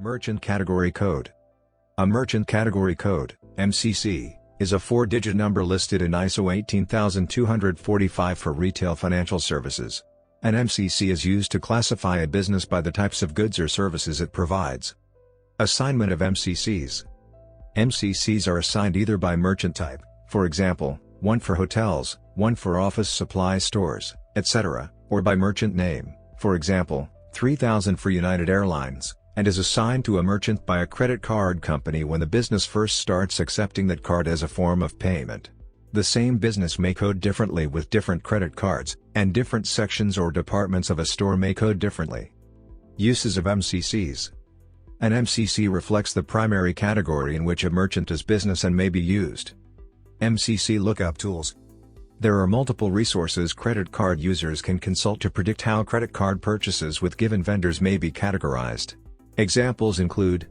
Merchant Category Code. A Merchant Category Code, MCC, is a 4-digit number listed in ISO 18245 for retail financial services. An MCC is used to classify a business by the types of goods or services it provides. Assignment of MCCs. MCCs are assigned either by merchant type, for example, one for hotels, one for office supply stores, etc., or by merchant name, for example, 3000 for United Airlines, and is assigned to a merchant by a credit card company when the business first starts accepting that card as a form of payment. The same business may code differently with different credit cards, and different sections or departments of a store may code differently. Uses of MCCs. An MCC reflects the primary category in which a merchant does business and may be used. MCC lookup tools. There are multiple resources credit card users can consult to predict how credit card purchases with given vendors may be categorized. Examples include